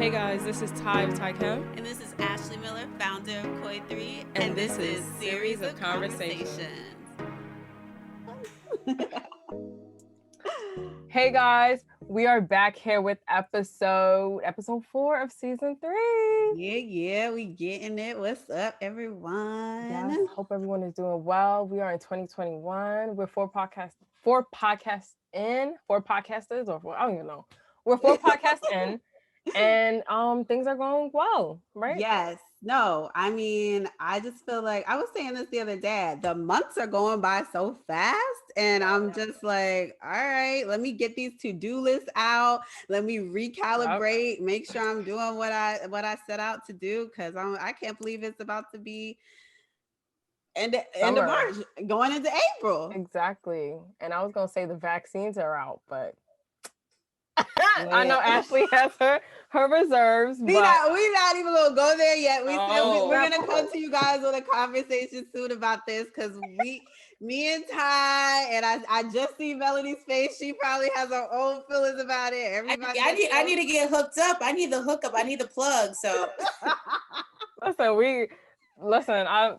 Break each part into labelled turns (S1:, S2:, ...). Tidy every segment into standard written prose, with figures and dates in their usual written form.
S1: Hey guys, this is Ty of Tychem.
S2: And this is Ashley Miller, founder of Koi3.
S1: And this is Series of Conversations. Hey guys, we are back here with episode 4 of season 3.
S2: Yeah, we getting it. What's up, everyone?
S1: Yes, hope everyone is doing well. We are in 2021. We're four podcasters, or I don't even know. We're 4 podcasts in, and things are going well, right?
S2: Yes. No, I mean, I just feel like I was saying this the other day. The months are going by so fast, and I'm just like, all right, let me get these to-do lists out. Let me recalibrate, make sure I'm doing what I set out to do, because I can't believe it's about to be end of March, going into April.
S1: Exactly. And I was gonna say the vaccines are out, but I know Ashley has her reserves.
S2: We're not even gonna go there yet. We're gonna come to you guys with a conversation soon about this, because me and Ty, and I just see Melanie's face. She probably has her own feelings about it. Everybody,
S3: I need to get hooked up. I need the hookup. I need the plug. So
S1: listen. I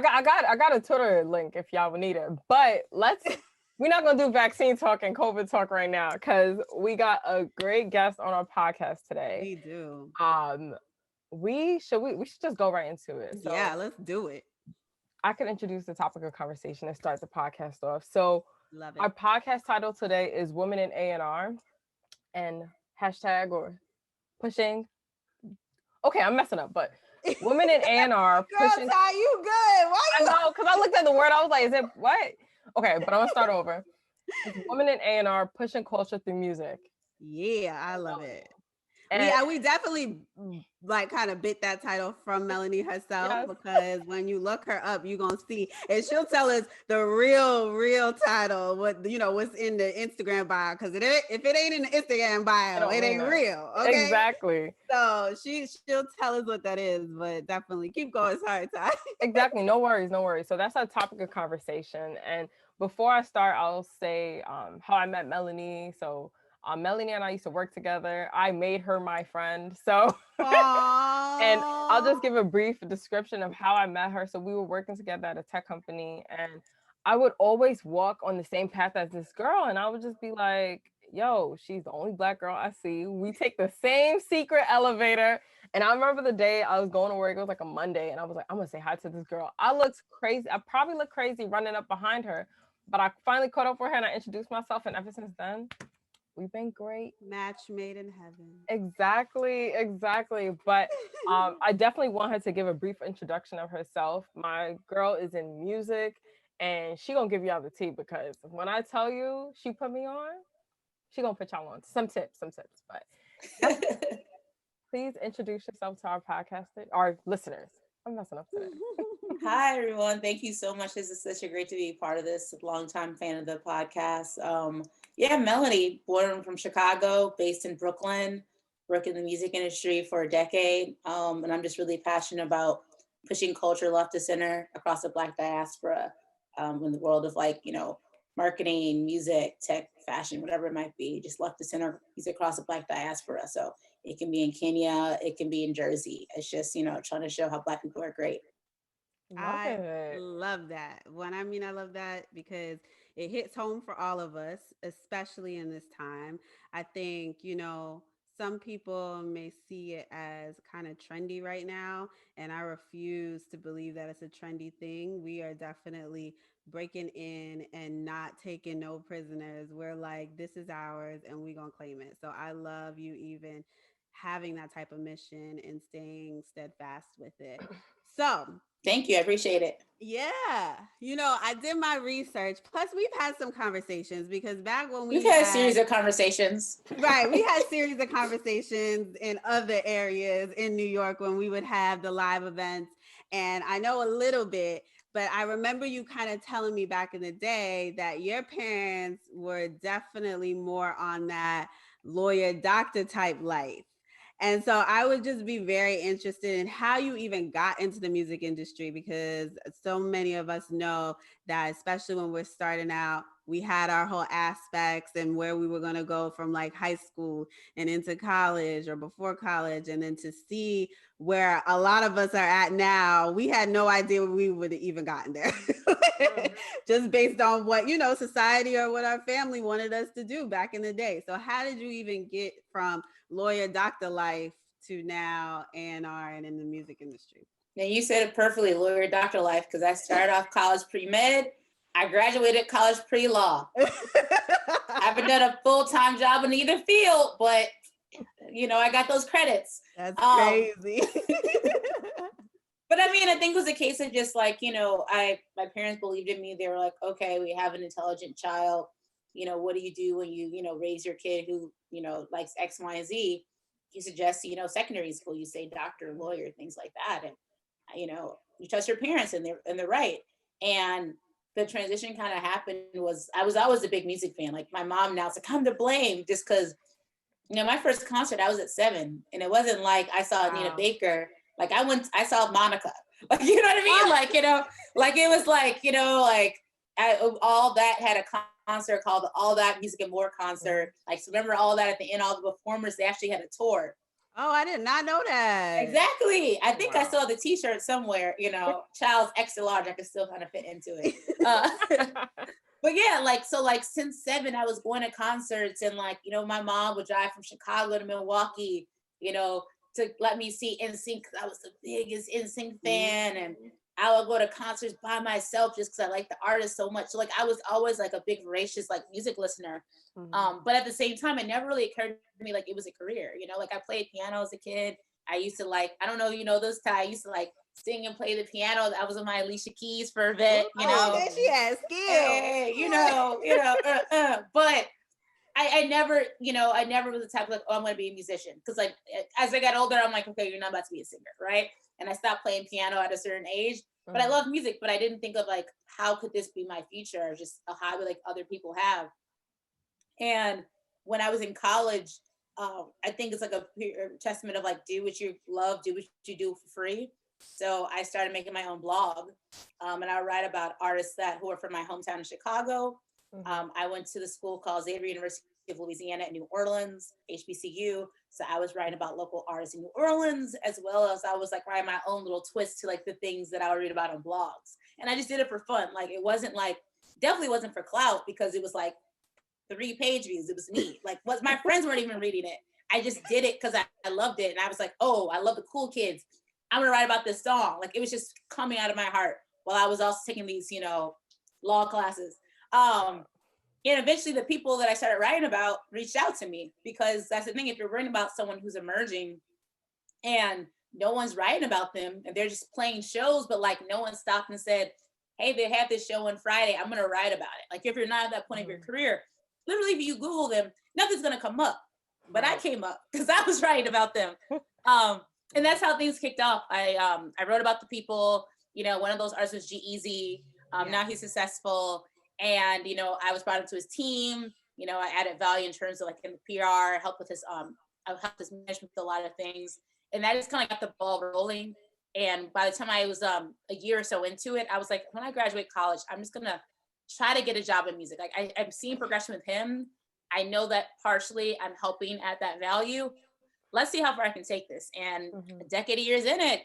S1: got a Twitter link if y'all would need it, but we're not gonna do vaccine talk and COVID talk right now, because we got a great guest on our podcast today.
S2: We do.
S1: We should just go right into it.
S2: So, yeah, let's do it.
S1: I can introduce the topic of conversation and start the podcast off. So our podcast title today is Women in A&R, and hashtag or pushing. Okay, I'm messing up, but women in A&R
S2: pushing. Girl, Ty, you good? Why you?
S1: I know, because I looked at the word. I was like, is it what? Okay, but I'm gonna start over. It's women in A&R pushing culture through music.
S2: Yeah, I love it. And we definitely kind of bit that title from Melanie herself, because when you look her up, you're gonna see, and she'll tell us the real title, what's in the Instagram bio, because if it ain't in the Instagram bio, it ain't real. Okay?
S1: Exactly.
S2: So she'll tell us what that is, but definitely keep going. Sorry, Ty.
S1: Exactly. No worries. So that's our topic of conversation. And before I start, I'll say how I met Melanie. So Melanie and I used to work together. I made her my friend. So, and I'll just give a brief description of how I met her. So we were working together at a tech company, and I would always walk on the same path as this girl. And I would just be like, yo, she's the only Black girl I see. We take the same secret elevator. And I remember the day I was going to work, it was like a Monday, and I was like, I'm gonna say hi to this girl. I looked crazy. I probably looked crazy running up behind her, but I finally caught up with her and I introduced myself. And ever since then, we've been great.
S2: Match made in heaven.
S1: Exactly. But I definitely want her to give a brief introduction of herself. My girl is in music, and she gonna give y'all the tea, because when I tell you she put me on, she gonna put y'all on some tips. But please introduce yourself to our listeners. I'm messing up today.
S3: Hi, everyone. Thank you so much. This is such a great to be part of this. Longtime fan of the podcast. Melanie, born from Chicago, based in Brooklyn, worked in the music industry for a decade. And I'm just really passionate about pushing culture left to center across the Black diaspora in the world of marketing, music, tech, fashion, whatever it might be, just left to center music across the Black diaspora. So it can be in Kenya, it can be in Jersey. It's just, trying to show how Black people are great.
S2: I love that. I love that because it hits home for all of us, especially in this time. I think, some people may see it as kind of trendy right now, and I refuse to believe that it's a trendy thing. We are definitely breaking in and not taking no prisoners. We're like, this is ours and we're going to claim it. So I love you even having that type of mission and staying steadfast with it. So
S3: thank you. I appreciate it.
S2: Yeah. I did my research. Plus, we've had some conversations, because back when
S3: we've had a series of conversations.
S2: Right. We had a series of conversations in other areas in New York when we would have the live events. And I know a little bit, but I remember you kind of telling me back in the day that your parents were definitely more on that lawyer, doctor type life. And so I would just be very interested in how you even got into the music industry, because so many of us know that, especially when we're starting out, we had our whole aspects and where we were going to go from like high school and into college or before college. And then to see where a lot of us are at now, we had no idea we would have even gotten there. Just based on what, you know, society or what our family wanted us to do back in the day. So how did you even get from lawyer, doctor life to now A&R and in the music industry?
S3: Now you said it perfectly, lawyer, doctor life, because I started off college pre-med. I graduated college pre-law. I haven't done a full-time job in either field, but you know, I got those credits.
S2: That's crazy.
S3: But I mean, I think it was a case of just like, you know, my parents believed in me. They were like, okay, we have an intelligent child. You know, what do you do when you know, raise your kid who, you know, likes X, Y, and Z? You suggest, you know, secondary school, you say doctor, lawyer, things like that. And, you know, you trust your parents and they're right. And the transition kind of happened I was always a big music fan. Like my mom now, it's like, I'm to blame just because, you know, my first concert, I was at 7 and it wasn't like I saw Nina Baker. Like I saw Monica, like, you know what I mean? Like, you know, like it was like, you know, like All That had a concert called the All That Music and More concert. Like, so remember All That at the end, all the performers, they actually had a tour.
S2: Oh, I did not know that.
S3: Exactly. I think I saw the t-shirt somewhere, you know, child's extra large. I could still kind of fit into it. But yeah, like, so like since 7, I was going to concerts and like, you know, my mom would drive from Chicago to Milwaukee, you know, to let me see NSYNC because I was the biggest NSYNC fan. And I would go to concerts by myself just because I like the artist so much. So like I was always like a big voracious like music listener. But at the same time, it never really occurred to me like it was a career. You know, like I played piano as a kid. I used to like, I don't know, you know, those times I used to like sing and play the piano. That was with my Alicia Keys for a bit, you know.
S2: Oh, she has skill.
S3: You know, but I never, you know, I never was the type of like, oh, I'm going to be a musician. Because like, as I got older, I'm like, okay, you're not about to be a singer, right? And I stopped playing piano at a certain age. But I love music, but I didn't think of like, how could this be my future? Or just a hobby like other people have. And when I was in college, I think it's like a testament of like, do what you love, do what you do for free. So I started making my own blog, and I write about artists who are from my hometown in Chicago. I went to the school called Xavier University of Louisiana in New Orleans, HBCU. So I was writing about local artists in New Orleans, as well as I was like writing my own little twist to like the things that I would read about on blogs. And I just did it for fun. Like it wasn't like, definitely wasn't for clout because it was like 3 page views. It was me. Like my friends weren't even reading it. I just did it because I loved it. And I was like, oh, I love the cool kids. I'm going to write about this song. Like it was just coming out of my heart while I was also taking these, you know, law classes. And eventually the people that I started writing about reached out to me because that's the thing. If you're writing about someone who's emerging and no one's writing about them and they're just playing shows, but like no one stopped and said, hey, they have this show on Friday. I'm going to write about it. Like if you're not at that point of your career, literally if you Google them, nothing's going to come up. But I came up because I was writing about them. And that's how things kicked off. I wrote about the people, you know, one of those artists was G-Eazy. Now he's successful. And, you know, I was brought into his team. You know, I added value in terms of like in the PR, helped with his, I helped his management with a lot of things. And that just kind of got the ball rolling. And by the time I was a year or so into it, I was like, when I graduate college, I'm just going to try to get a job in music. Like I'm seeing progression with him. I know that partially I'm helping at that value. Let's see how far I can take this. And a decade of years in it,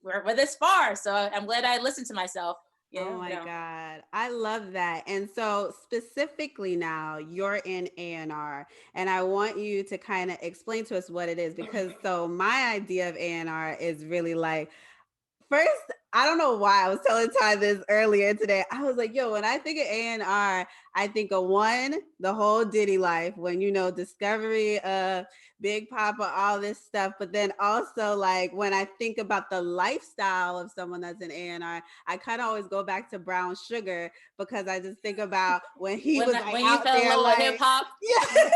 S3: we're this far. So I'm glad I listened to myself.
S2: Oh my God. I love that. And so specifically now you're in A&R and I want you to kind of explain to us what it is because so my idea of A&R is really like, first, I don't know why I was telling Ty this earlier today. I was like, yo, when I think of A&R, I think of one, the whole Diddy life, when, you know, discovery of Big Papa, all this stuff. But then also like when I think about the lifestyle of someone that's in A&R, I kind of always go back to Brown Sugar because I just think about when he was like, when out you fell there, like hip hop. Yeah.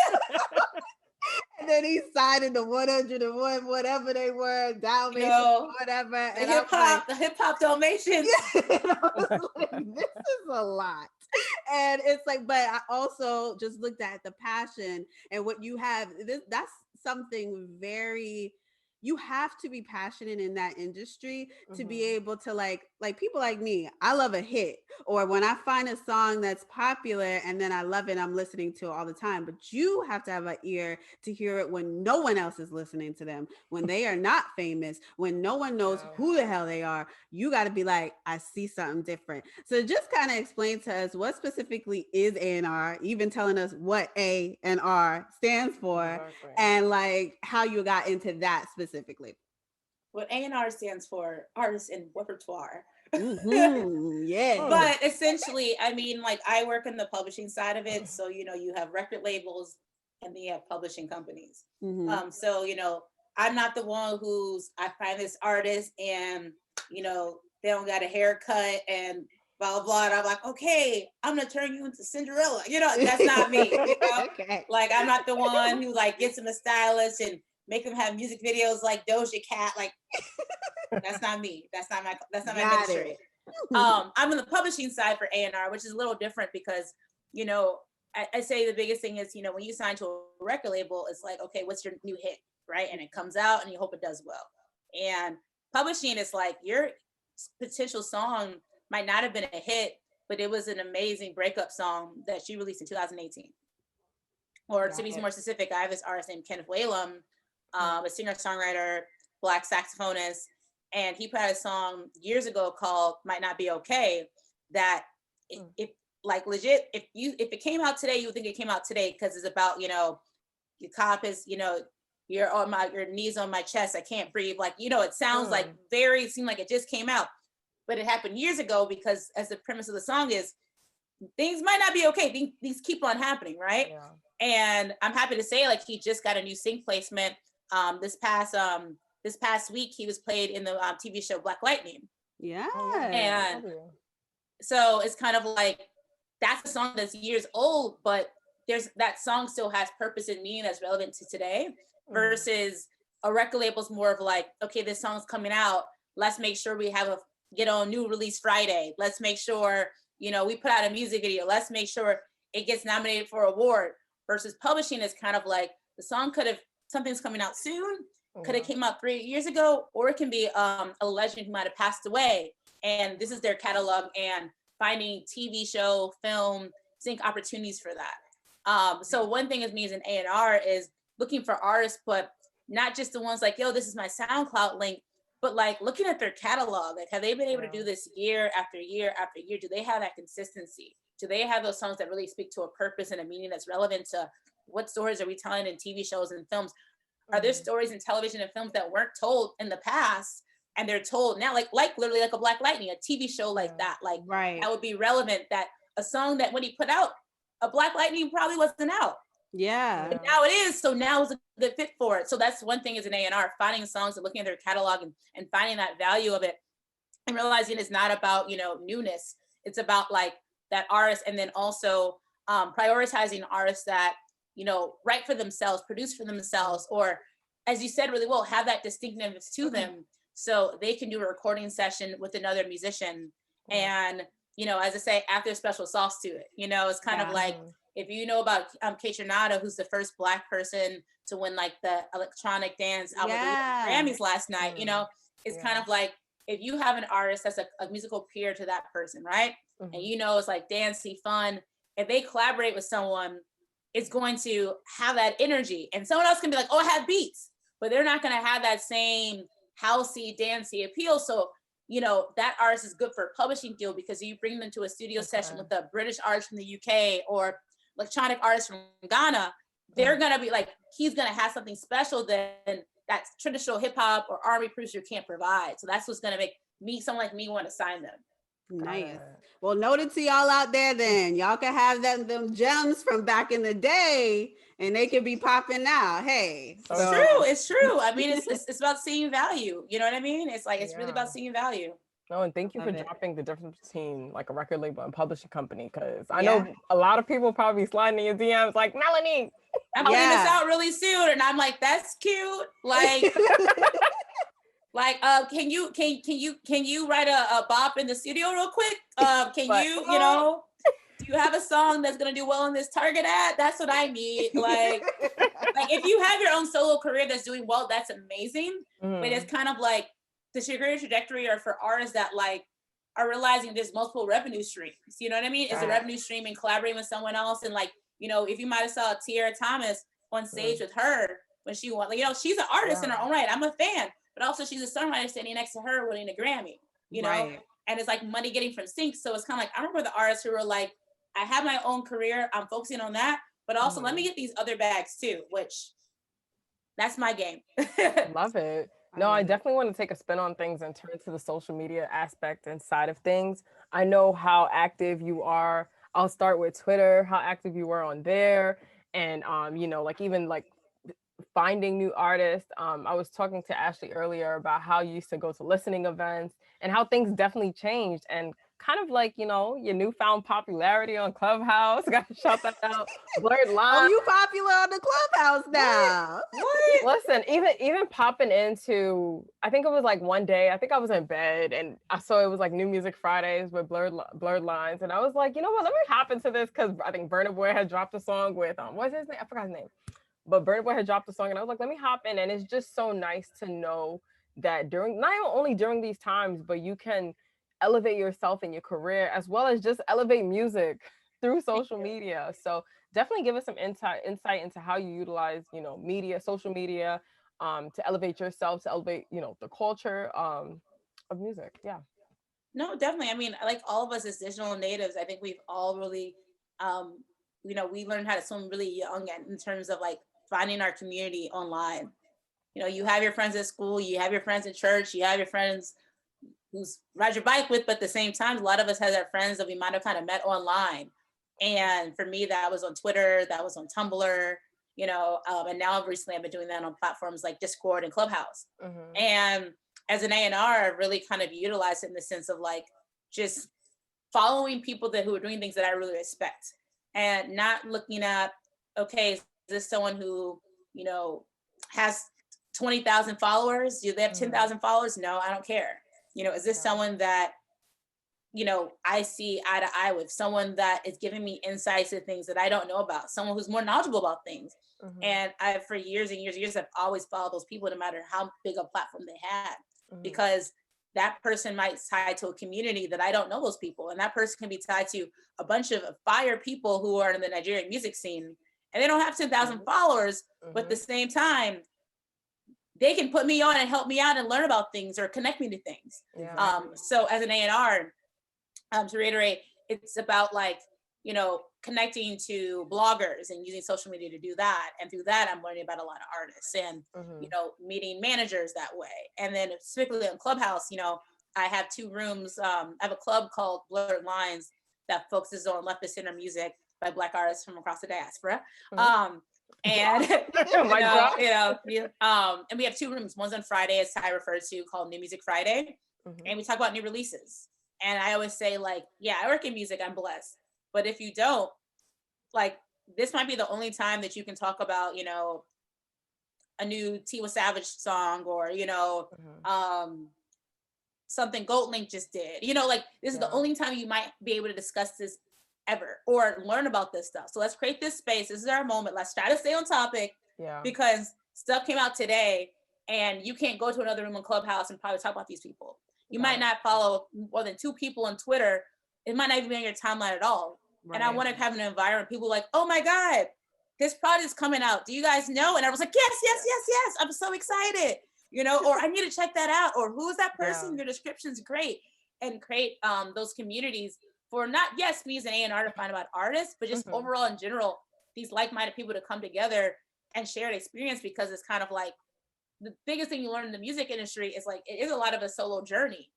S2: And then he signed into 101, whatever they were, Dalmatians, whatever. And
S3: the hip hop Dalmatians.
S2: Yeah, and I was like, this is a lot. And it's like, but I also just looked at the passion and what you have. That's something very, you have to be passionate in that industry to be able to like like people like me, I love a hit, or when I find a song that's popular and then I love it, I'm listening to it all the time. But you have to have an ear to hear it when no one else is listening to them, when they are not famous, when no one knows who the hell they are. You got to be like, I see something different. So just kind of explain to us what specifically is A&R, even telling us what A and R stands for, and like how you got into that specifically.
S3: What A&R stands for, artist and repertoire.
S2: Yeah.
S3: But essentially, I mean, like I work in the publishing side of it. So, you know, you have record labels and then you have publishing companies. So, you know, I'm not the one I find this artist and, you know, they don't got a haircut and blah, blah, blah. And I'm like, okay, I'm going to turn you into Cinderella. You know, that's not me. You know?
S2: Okay.
S3: Like, I'm not the one who like gets him a stylist and make them have music videos like Doja Cat. Like, that's not me. That's not my ministry. I'm in the publishing side for A&R, which is a little different because, you know, I say the biggest thing is, you know, when you sign to a record label, it's like, okay, what's your new hit, right? And it comes out and you hope it does well. And publishing is like your potential song might not have been a hit, but it was an amazing breakup song that she released in 2018. Or to be more specific, I have this artist named Kenneth Whalum, a singer-songwriter, Black saxophonist, and he put out a song years ago called "Might Not Be Okay." That if like legit, if it came out today, you would think it came out today because it's about, you know, your cop is, you know, you're on your knees on my chest, I can't breathe. Like, you know, it sounds like it seemed like it just came out, but it happened years ago because as the premise of the song is, things might not be okay. Things keep on happening, right? Yeah. And I'm happy to say, like, he just got a new sync placement. This past week, he was played in the TV show Black Lightning.
S2: Yeah.
S3: And so it's kind of like, that's a song that's years old, but that song still has purpose and meaning that's relevant to today, versus a record label's more of like, okay, this song's coming out. Let's make sure we have get on new release Friday. Let's make sure, you know, we put out a music video. Let's make sure it gets nominated for an award. Versus publishing is kind of like, the song something's coming out soon, could have came out 3 years ago, or it can be a legend who might have passed away, and this is their catalog, and finding TV show, film, sync opportunities for that. So one thing is me as an A&R is looking for artists, but not just the ones like, yo, this is my SoundCloud link, but like looking at their catalog. Like, have they been able to do this year after year after year? Do they have that consistency? Do they have those songs that really speak to a purpose and a meaning that's relevant to what stories are we telling in TV shows and films? Are there stories in television and films that weren't told in the past and they're told now, like literally like a Black Lightning, a TV show like that, like that would be relevant, that a song that when he put out, a Black Lightning probably wasn't out.
S2: Yeah.
S3: But now it is. So now is a good fit for it. So that's one thing as an A&R, finding songs and looking at their catalog and finding that value of it and realizing it's not about, you know, newness. It's about like that artist, and then also prioritizing artists that, you know, write for themselves, produce for themselves, or as you said really well, have that distinctiveness to them so they can do a recording session with another musician. And, you know, as I say, add their special sauce to it. You know, it's kind of like, if you know about Kate Tronado, who's the first Black person to win like the electronic dance out of the Grammys last night, you know, it's kind of like, if you have an artist that's a musical peer to that person, right? And you know, it's like dancey, fun. If they collaborate with someone, it's going to have that energy. And someone else can be like, oh, I have beats, but they're not going to have that same housey, dancey appeal. So, you know, that artist is good for a publishing deal because you bring them to a studio session with a British artist from the UK or electronic artist from Ghana. They're going to be like, he's going to have something special that traditional hip hop or R&B producer can't provide. So that's what's going to make someone like me want to sign them.
S2: Nice. Well, noted to y'all out there then. Y'all can have them gems from back in the day and they can be popping now. Hey.
S3: It's true. I mean, it's about seeing value. You know what I mean? It's like, it's really about seeing value.
S1: No, and thank you for dropping the difference between like a record label and publishing company, because I know a lot of people probably sliding in your DMs like, Melanie,
S3: I'm putting this out really soon. And I'm like, that's cute. Like, can you write a bop in the studio real quick? You know, do you have a song that's gonna do well in this Target ad? That's what I need. Like if you have your own solo career that's doing well, that's amazing. But it's kind of like the career trajectory are for artists that like are realizing there's multiple revenue streams. You know what I mean? It's a revenue stream and collaborating with someone else. And like, you know, if you might have saw Tiara Thomas on stage with her when she won, like, you know, she's an artist in her own right. I'm a fan, but also she's a songwriter standing next to her winning a Grammy, you know? And it's like money getting from sync. So it's kind of like, I remember the artists who were like, I have my own career, I'm focusing on that, but also let me get these other bags too, which that's my game.
S1: Love it. No, I definitely want to take a spin on things and turn to the social media aspect and side of things. I know how active you are. I'll start with Twitter, how active you were on there. And, you know, like even like finding new artists. I was talking to Ashley earlier about how you used to go to listening events and how things definitely changed. And kind of like, you know, your newfound popularity on Clubhouse. Gotta shout that out. BlurredLines.
S2: Oh, you popular on the Clubhouse now.
S1: What? Listen, even popping into, I think it was like one day, I think I was in bed and I saw it was like New Music Fridays with BlurredLines. And I was like, you know what, let me hop into this because I think Burna Boy had dropped a song with, what's his name? I forgot his name. But Burna Boy had dropped a song and I was like, let me hop in. And it's just so nice to know that during, not only during these times, but you can elevate yourself in your career as well as just elevate music through social media. So definitely give us some insight into how you utilize, you know, media, social media, to elevate yourself, to elevate, you know, the culture of music. Yeah.
S3: No, definitely. I mean, like all of us as digital natives, I think we've all really, you know, we learned how to swim really young in terms of like finding our community online. You know, you have your friends at school, you have your friends at church, you have your friends who's ride your bike with, but at the same time, a lot of us have our friends that we might have kind of met online. And for me, that was on Twitter, that was on Tumblr, you know, and now recently I've been doing that on platforms like Discord and Clubhouse. And as an A&R, I really kind of utilized it in the sense of like just following people who are doing things that I really respect and not looking at, okay, is this someone who, you know, has 20,000 followers? Do they have 10,000 followers? No, I don't care. You know, is this someone that, you know, I see eye to eye with, someone that is giving me insights to things that I don't know about, someone who's more knowledgeable about things. And I, for years and years and years, I've always followed those people no matter how big a platform they had, because that person might tie to a community that I don't know those people. And that person can be tied to a bunch of fire people who are in the Nigerian music scene and they don't have 10,000 followers, but at the same time, they can put me on and help me out and learn about things or connect me to things. So as an A&R, to reiterate, it's about like, you know, connecting to bloggers and using social media to do that. And through that, I'm learning about a lot of artists and, you know, meeting managers that way. And then specifically on Clubhouse, you know, I have 2 rooms. I have a club called BlurredLines that focuses on left of center music by Black artists from across the diaspora. And and we have 2 rooms. One's on Friday, as Ty referred to, called New Music Friday, and we talk about new releases. And I always say, like, yeah, I work in music, I'm blessed, but if you don't, like, this might be the only time that you can talk about, you know, a new Taiwo Savage song, or, you know, something GoldLink just did, you know, like, this is the only time you might be able to discuss this ever or learn about this stuff. So let's create this space. This is our moment. Let's try to stay on topic, because stuff came out today and you can't go to another room on Clubhouse and probably talk about these people. You might not follow more than 2 people on Twitter. It might not even be on your timeline at all. And I want to have an environment, people like, oh my God, this product is coming out. Do you guys know? And I was like, yes. I'm so excited, you know, or I need to check that out. Or who is that person? Your description's great. And create those communities for not, yes, me as an A&R to find about artists, but just overall in general, these like-minded people to come together and share an experience, because it's kind of like the biggest thing you learn in the music industry is like, it is a lot of a solo journey.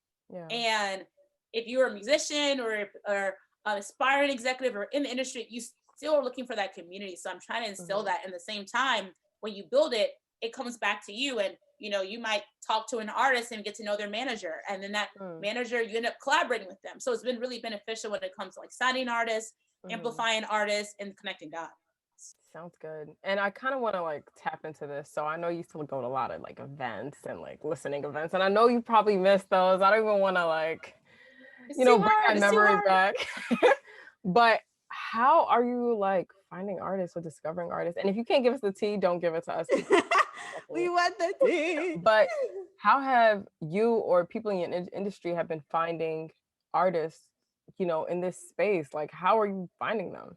S3: And if you're a musician or an aspiring executive or in the industry, you still are looking for that community. So I'm trying to instill that. In the same time, when you build it, it comes back to you. And, you know, you might talk to an artist and get to know their manager. And then that manager, you end up collaborating with them. So it's been really beneficial when it comes to like signing artists, amplifying artists, and connecting dots.
S1: Sounds good. And I kind of want to like tap into this. So I know you used to go to a lot of like events and like listening events. And I know you probably missed those. I don't even want to like, you know, bring my memories back. But how are you like finding artists or discovering artists? And if you can't give us the tea, don't give it to us.
S2: We want the tea.
S1: But how have you or people in your industry have been finding artists, you know, in this space? Like, how are you finding them?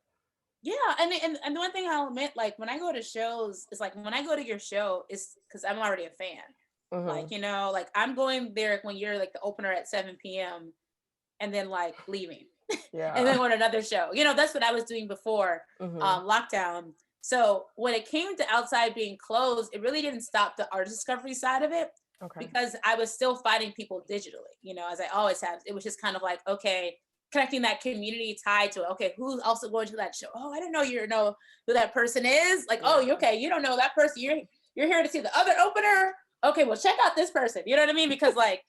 S3: Yeah, and the one thing I'll admit, like when I go to shows, it's like when I go to your show, it's because I'm already a fan. Like, you know, like I'm going there when you're like the opener at 7 p.m. and then like leaving.
S1: Yeah.
S3: And then going to another show. You know, that's what I was doing before lockdown. So when it came to outside being closed, it really didn't stop the art discovery side of it. Okay. Because I was still finding people digitally, you know, as I always have. It was just kind of like, okay, connecting that community tied to it. Okay, who's also going to that show? Oh, I didn't know you know who that person is. Like, oh, okay, you don't know that person. You're here to see the other opener. Okay, well, check out this person. You know what I mean? Because like,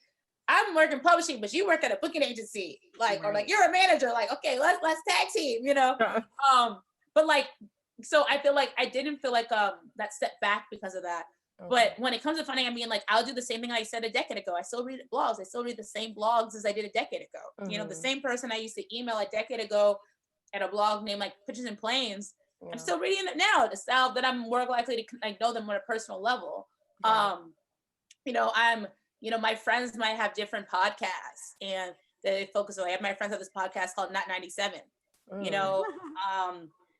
S3: I'm working publishing, but you work at a booking agency, like, or like you're a manager. Like, okay, let's tag team. You know, but like, so I feel like I didn't feel like that step back because of that. Okay. But when it comes to funding, I mean, like, I'll do the same thing I said a decade ago. I still read blogs. I still read the same blogs as I did a decade ago. You know, the same person I used to email a decade ago at a blog named like Pictures and Planes. I'm still reading it now. The style that I'm more likely to like know them on a personal level. You know, my friends might have different podcasts and they focus on. I have my friends have this podcast called Not 97. You know,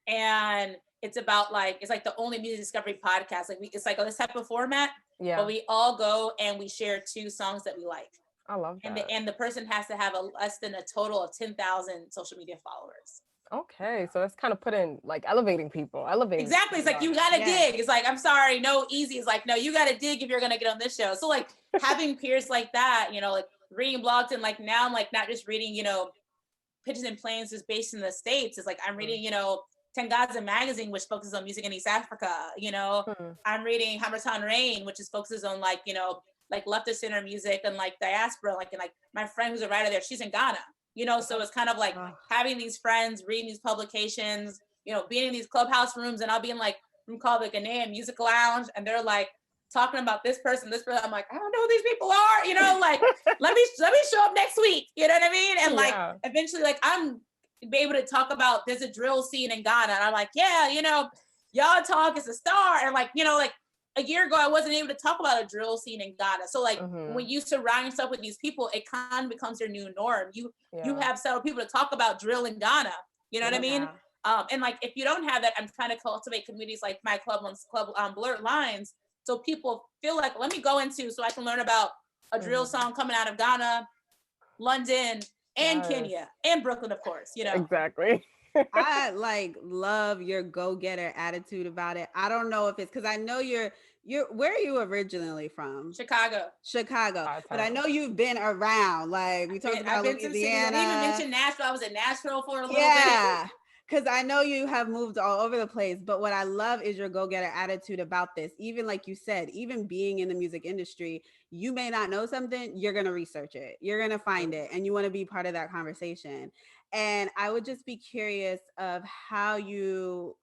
S3: and it's about like, it's like the only music discovery podcast. Like it's like this type of format, but we all go and we share 2 songs that we like.
S1: I love that.
S3: And the person has to have less than a total of 10,000 social media followers.
S1: Okay, so that's kind of putting like elevating people.
S3: Exactly. It's like you gotta dig. It's like, I'm sorry, no easy. It's like, no, you gotta dig if you're gonna get on this show. So like having peers like that, you know, like reading blogs, and like now I'm like not just reading, you know, Pictures and Planes is based in the States. It's like I'm reading, you know, Tangaza magazine, which focuses on music in East Africa. You know, I'm reading Hammertown Rain, which focuses on like, you know, like left of center music and like diaspora. Like, and like my friend who's a writer there, she's in Ghana. You know, so it's kind of like having these friends, reading these publications, you know, being in these Clubhouse rooms, and I'll be in like room called the Ghanaian Music Lounge, and they're like talking about this person. I'm like, I don't know who these people are, you know, like let me show up next week. You know what I mean? And like eventually, like I'm be able to talk about there's a drill scene in Ghana, and I'm like, yeah, you know, y'all talk is a star, and like, you know, like a year ago, I wasn't able to talk about a drill scene in Ghana. So like when you surround yourself with these people, it kind of becomes your new norm. You have several people to talk about drill in Ghana. You know what I mean? And like, if you don't have that, I'm trying to cultivate communities like my club BlurredLines. So people feel like, let me go into, so I can learn about a drill song coming out of Ghana, London, and Kenya, and Brooklyn, of course, you know?
S1: Exactly.
S2: I like love your go-getter attitude about it. I don't know if it's because I know you're where are you originally from?
S3: Chicago.
S2: But I know you've been around. Like we talked about Louisiana.
S3: I even mentioned Nashville. I was in Nashville for a little bit.
S2: Because I know you have moved all over the place, but what I love is your go-getter attitude about this. Even like you said, even being in the music industry, you may not know something, you're going to research it. You're going to find it, and you want to be part of that conversation. And I would just be curious of how you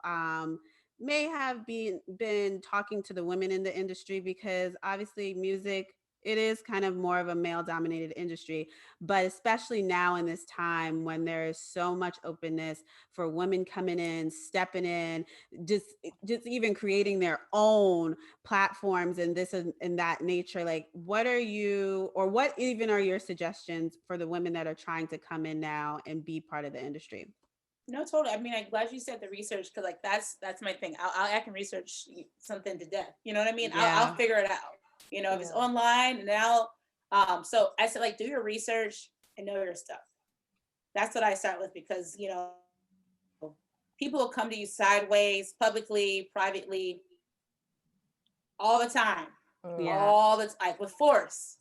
S2: may have been talking to the women in the industry, because obviously music, it is kind of more of a male-dominated industry, but especially now in this time when there is so much openness for women coming in, stepping in, just even creating their own platforms and this and that nature. Like, what even are your suggestions for the women that are trying to come in now and be part of the industry?
S3: No, totally. I mean, I'm glad you said the research, because like that's my thing. I can research something to death. You know what I mean? I'll figure it out. You know, if it's online now. So I said, like, do your research and know your stuff. That's what I start with, because, you know, people will come to you sideways, publicly, privately, all the time. All the time, with force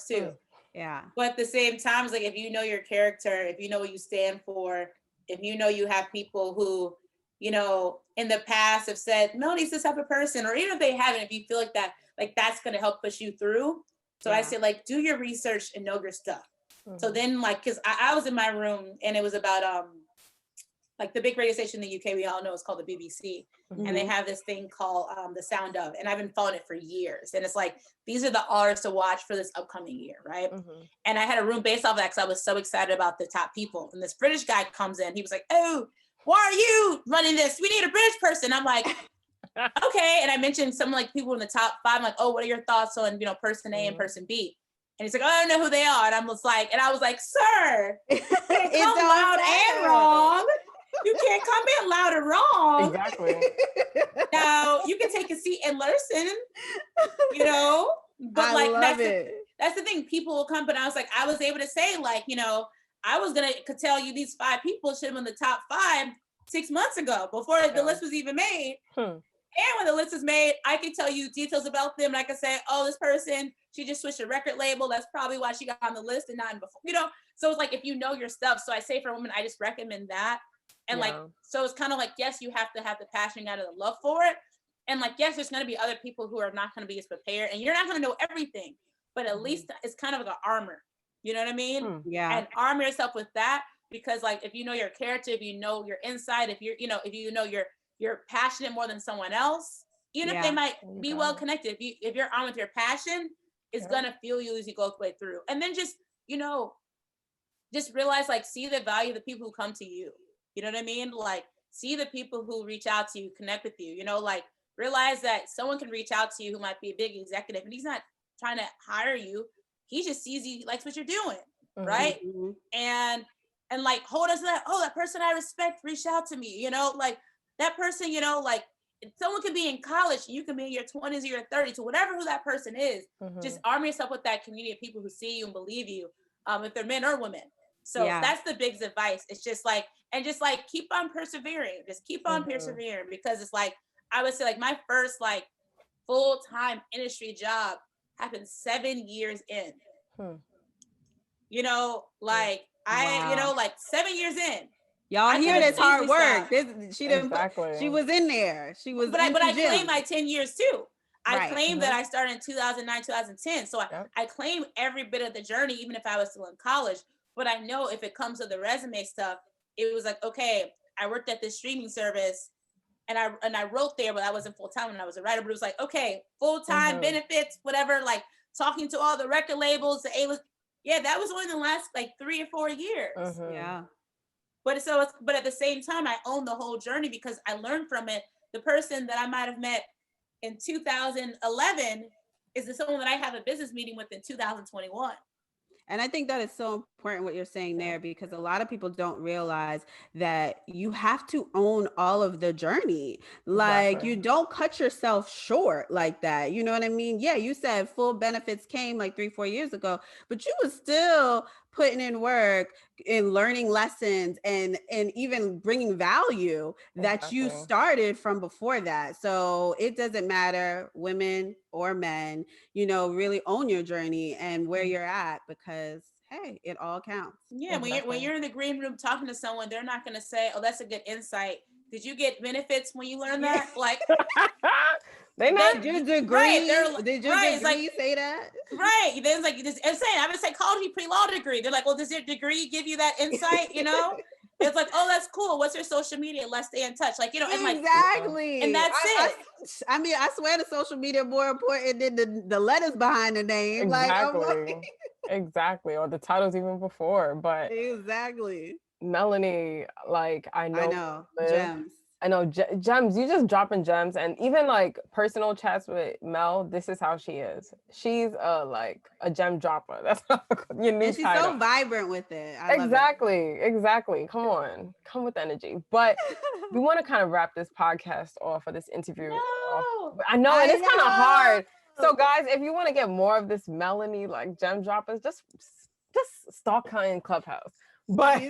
S3: too.
S2: Yeah.
S3: But at the same time, it's like, if you know your character, if you know what you stand for, if you know you have people who, you know, in the past have said, Melanie's this type of person, or even if they haven't, if you feel like that, like that's going to help push you through. So I say, like, do your research and know your stuff. So then, like, because I was in my room and it was about like the big radio station in the UK we all know is called the BBC, and they have this thing called The Sound Of, and I've been following it for years, and it's like, these are the artists to watch for this upcoming year, right? And I had a room based off of that because I was so excited about the top people, and this British guy comes in, he was like, oh, why are you running this? We need a British person. I'm like, okay. And I mentioned some like people in the top 5, like, oh, what are your thoughts on, you know, person A and person B? And he's like, oh, I don't know who they are. And I was like, sir, you can't come loud
S2: matter.
S3: and wrong. You can't come in loud and wrong.
S1: Exactly.
S3: Now you can take a seat and listen, you know, but like, that's the thing. People will come, but I was like, I was able to say like, you know, I was could tell you these 5 people should have been the top 5 6 months ago before the list was even made. And when the list is made, I can tell you details about them. And I can say, oh, this person, she just switched a record label. That's probably why she got on the list and not in before, you know? So it's like, if you know your stuff. So I say for a woman, I just recommend that. And like, so it's kind of like, yes, you have to have the passion out of the love for it. And like, yes, there's going to be other people who are not going to be as prepared and you're not going to know everything, but at least it's kind of like an armor. You know what I mean?
S2: Yeah.
S3: And arm yourself with that, because like, if you know your character, if you know your insight, if you're, you know, you're passionate more than someone else, even if they might be well connected. If you're on with your passion, it's gonna feel you as you go the way through. And then just, you know, just realize, like, see the value of the people who come to you. You know what I mean? Like, see the people who reach out to you, connect with you, you know, like realize that someone can reach out to you who might be a big executive and he's not trying to hire you. He just sees you, likes what you're doing. Right. And like, hold us to that. Oh, that person I respect reached out to me, you know, like, that person, you know, like someone could be in college, you can be in your 20s or your 30s, so whatever who that person is, just arm yourself with that community of people who see you and believe you, if they're men or women. So that's the biggest advice. It's just like, and just like, keep on persevering, just keep on persevering, because it's like, I would say like my first like full-time industry job happened 7 years in, you know, like you know, like 7 years in.
S2: Y'all hear this hard work. She didn't. She was in there. She was. But I
S3: claim my 10 years too. I claim that I started in 2009, 2010. So I claim every bit of the journey, even if I was still in college. But I know if it comes to the resume stuff, it was like, okay, I worked at this streaming service, and I wrote there, but I wasn't full time when I was a writer. But it was like, okay, full time benefits, whatever. Like talking to all the record labels, the A-list. Yeah, that was only the last like 3 or 4 years.
S2: Yeah.
S3: But but at the same time, I own the whole journey because I learned from it. The person that I might have met in 2011 is the someone that I have a business meeting with in 2021.
S2: And I think that is so important what you're saying there, because a lot of people don't realize that you have to own all of the journey. Like you don't cut yourself short like that. You know what I mean? Yeah, you said full benefits came like 3-4 years ago, but you was still putting in work and learning lessons and even bringing value that you started from before that. So it doesn't matter, women or men, you know, really own your journey and where you're at, because hey, it all counts.
S3: Yeah, when you're in the green room talking to someone, they're not going to say, oh, that's a good insight. Did you get benefits when you learned that? Like,
S2: did your degree? Did your degree
S3: like,
S2: say that?
S3: Right. There's like this insane. I have a psychology pre-law degree. They're like, well, does your degree give you that insight? You know? It's like, oh, that's cool. What's your social media? Let's stay in touch. Like, you know, and like, and that's it.
S2: I mean, I swear the social media more important than the letters behind the name.
S1: Exactly. Exactly. Or the titles even before. But
S2: exactly.
S1: Melanie, like I know
S2: gems.
S1: I know gems. You just dropping gems, and even like personal chats with Mel. This is how she is. She's like a gem dropper. That's your new
S2: and she's
S1: title.
S2: So vibrant with it.
S1: Exactly. Come on, come with energy. But we want to kind of wrap this podcast off, or this interview.
S3: No.
S1: I know, and it's kind of hard. So guys, if you want to get more of this Melanie like gem droppers, just stalk her in Clubhouse. But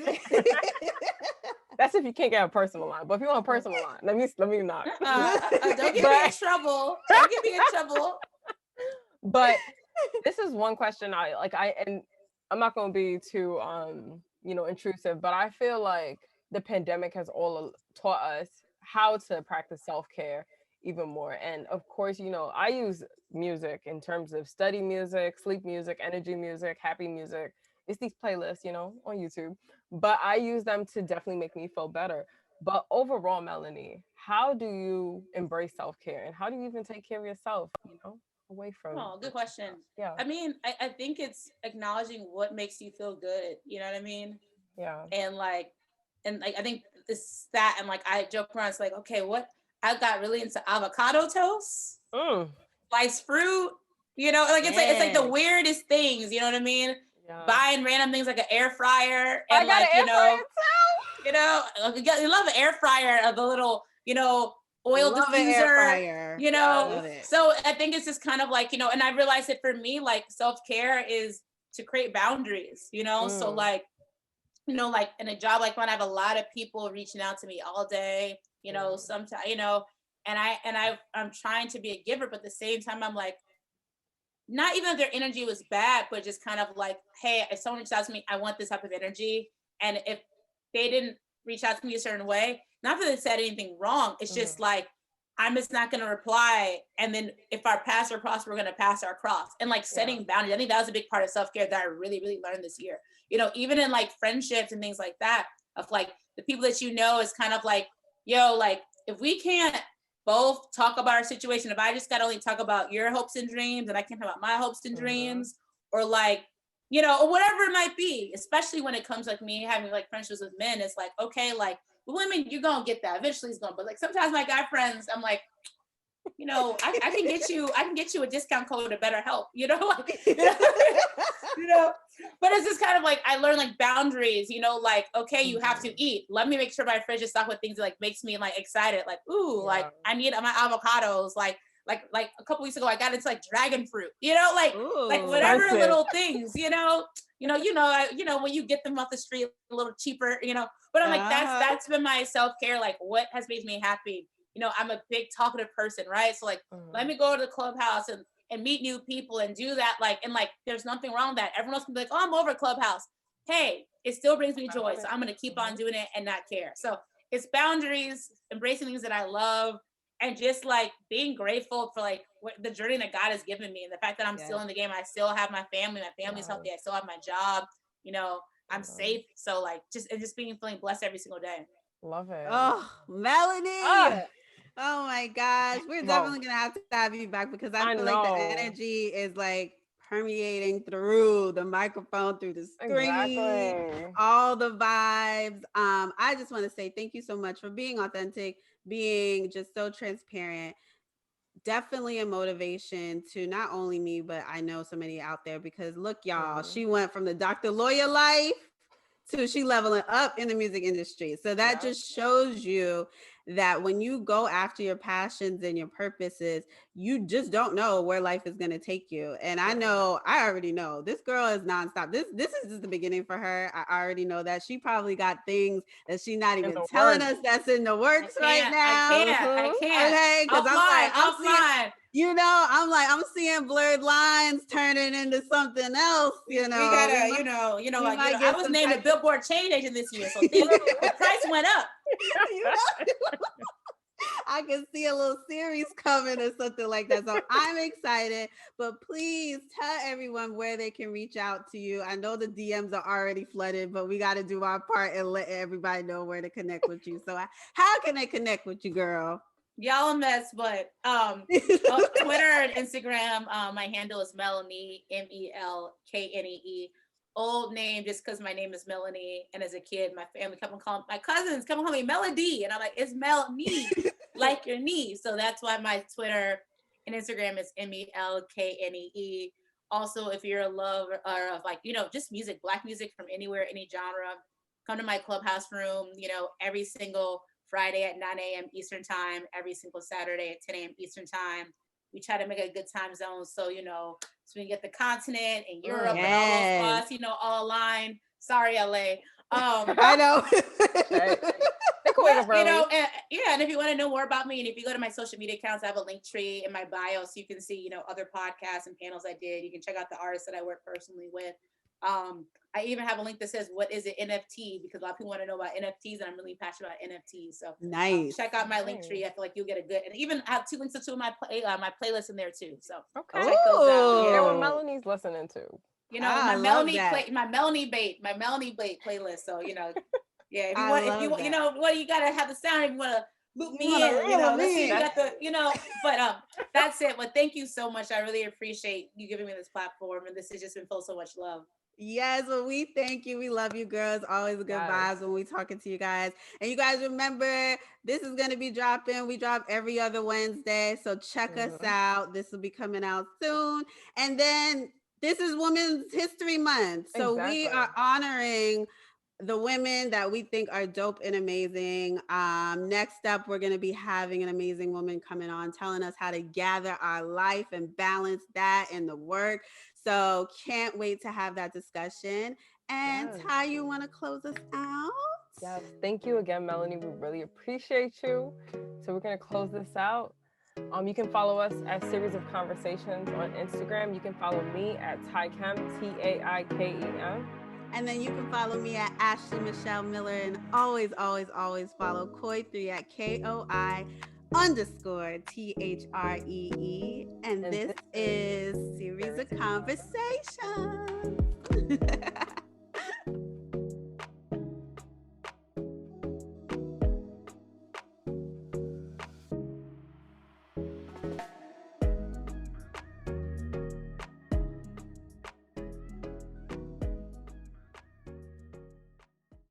S1: that's if you can't get a personal line. But if you want a personal line, let me knock.
S3: Don't get me in trouble. Don't get me in trouble.
S1: But this is one question and I'm not going to be too intrusive, but I feel like the pandemic has all taught us how to practice self-care even more. And of course, you know, I use music in terms of study music, sleep music, energy music, happy music. It's these playlists, you know, on YouTube, but I use them to definitely make me feel better. But overall, Melanie, how do you embrace self-care, and how do you even take care of yourself, you know, away from?
S3: Oh, good question.
S1: Yeah.
S3: I mean, I think it's acknowledging what makes you feel good. You know what I mean?
S1: Yeah.
S3: And like I think this stat, and like I joke around, it's like, okay, what I got really into avocado toast, sliced fruit, You know, like it's like the weirdest things, you know what I mean? Yeah. Buying random things like an air fryer and
S1: I got
S3: like,
S1: an air fryer too.
S3: You know, you love an air fryer of the little, you know, oil diffuser, you know. So I think it's just kind of like, you know, and I realized that for me, like self-care is to create boundaries, you know. So like, you know, like in a job like mine, I have a lot of people reaching out to me all day, you know, sometimes, you know, and I'm trying to be a giver, but at the same time, I'm like, not even if their energy was bad, but just kind of like, hey, if someone reaches out to me, I want this type of energy. And if they didn't reach out to me a certain way, not that they said anything wrong, it's just like, I'm just not going to reply. And then if our paths are crossed, we're going to pass our cross. And like setting boundaries. I think that was a big part of self-care that I really, really learned this year. You know, even in like friendships and things like that, of like the people that you know is kind of like, yo, like if we can't both talk about our situation, if I just got to only talk about your hopes and dreams and I can't talk about my hopes and dreams, or like, you know, or whatever it might be, especially when it comes like me having like friendships with men, it's like, okay, like women, you're gonna get that eventually. It's gonna, but like sometimes my guy friends, I'm like, you know, I can get you a discount code to BetterHelp, you know, like, you know, but it's just kind of like I learned like boundaries, you know, like, okay, you have to eat. Let me make sure my fridge is stocked with things that like makes me like excited, like, ooh, like I need my avocados, like a couple weeks ago I got into like dragon fruit, you know, like whatever little things, you know, when you get them off the street a little cheaper, you know, but I'm like, that's been my self-care, like what has made me happy. You know, I'm a big talkative person, right? So like, let me go to the Clubhouse and meet new people and do that. Like, and like, there's nothing wrong with that. Everyone else can be like, oh, I'm over Clubhouse. Hey, it still brings me joy. So I'm going to keep on doing it and not care. So it's boundaries, embracing things that I love, and just like being grateful for like the journey that God has given me. And the fact that I'm still in the game. I still have my family. My family's healthy. I still have my job. You know, I'm safe. So like, just feeling blessed every single day.
S1: Love it.
S2: Oh, Melanie. Oh my gosh. We're definitely going to have you back because I feel like the energy is like permeating through the microphone, through the screen, all the vibes. I just want to say thank you so much for being authentic, being just so transparent. Definitely a motivation to not only me, but I know so many out there because look, y'all, she went from the Dr. Lawyer life to she leveling up in the music industry. So that just shows you that when you go after your passions and your purposes, you just don't know where life is going to take you. And I already know this girl is nonstop. This is just the beginning for her. I already know that she probably got things that she's not even telling us that's in the works right now.
S3: I can't.
S2: Okay, because I'm seeing, you know, I'm seeing blurred lines turning into something else. You know,
S3: we gotta, I was named a Billboard change agent this year, so the price went up.
S2: You know? I can see a little series coming or something like that. So I'm excited, but please tell everyone where they can reach out to you. I know the DMs are already flooded, but we got to do our part and let everybody know where to connect with you. So how can they connect with you, girl?
S3: Y'all a mess, but on Twitter and Instagram, my handle is Melanie, Melknee. Old name just because my name is Melanie, and as a kid, my family my cousins come and call me Melody, and I'm like, it's Melanie, like your knee. So that's why my Twitter and Instagram is Melknee. Also, if you're a lover of like, you know, just music, Black music from anywhere, any genre, come to my Clubhouse room, you know, every single Friday at 9 a.m. Eastern time, every single Saturday at 10 a.m. Eastern time. We try to make a good time zone. So, you know, so we can get the continent and Europe and all those spots, you know, all aligned. Sorry, LA.
S2: I know.
S3: You know, and if you want to know more about me, and if you go to my social media accounts, I have a link tree in my bio so you can see, you know, other podcasts and panels I did. You can check out the artists that I work personally with. I even have a link that says, what is it NFT? Because a lot of people want to know about NFTs, and I'm really passionate about NFTs. So
S2: nice.
S3: Check out my link tree. I feel like you'll get a good, and even I have 2 links to 2 of my playlists in there too. So
S1: check those out. Yeah, what Melanie's listening to.
S3: You know, my Melanie Bait playlist. So, you know, yeah, if you want, you know, you gotta have the sound if you want to loop me in, you know, let's see, you got the, you know, but that's it. But thank you so much. I really appreciate you giving me this platform, and this has just been full of so much love.
S2: Yes, well, we thank you. We love you, girls. Always a good vibes when we talking to you guys. And you guys remember, this is going to be dropping. We drop every other Wednesday. So check us out. This will be coming out soon. And then this is Women's History Month. So we are honoring the women that we think are dope and amazing. Next up, we're going to be having an amazing woman coming on telling us how to gather our life and balance that in the work. So can't wait to have that discussion. And Ty, you want to close us out?
S1: Yes. Thank you again, Melanie. We really appreciate you. So we're going to close this out. You can follow us at Series of Conversations on Instagram. You can follow me at Taikem, Taikem.
S2: And then you can follow me at Ashley Michelle Miller, and always follow Koi3 at KOI_THREE. And this is Series of Conversations.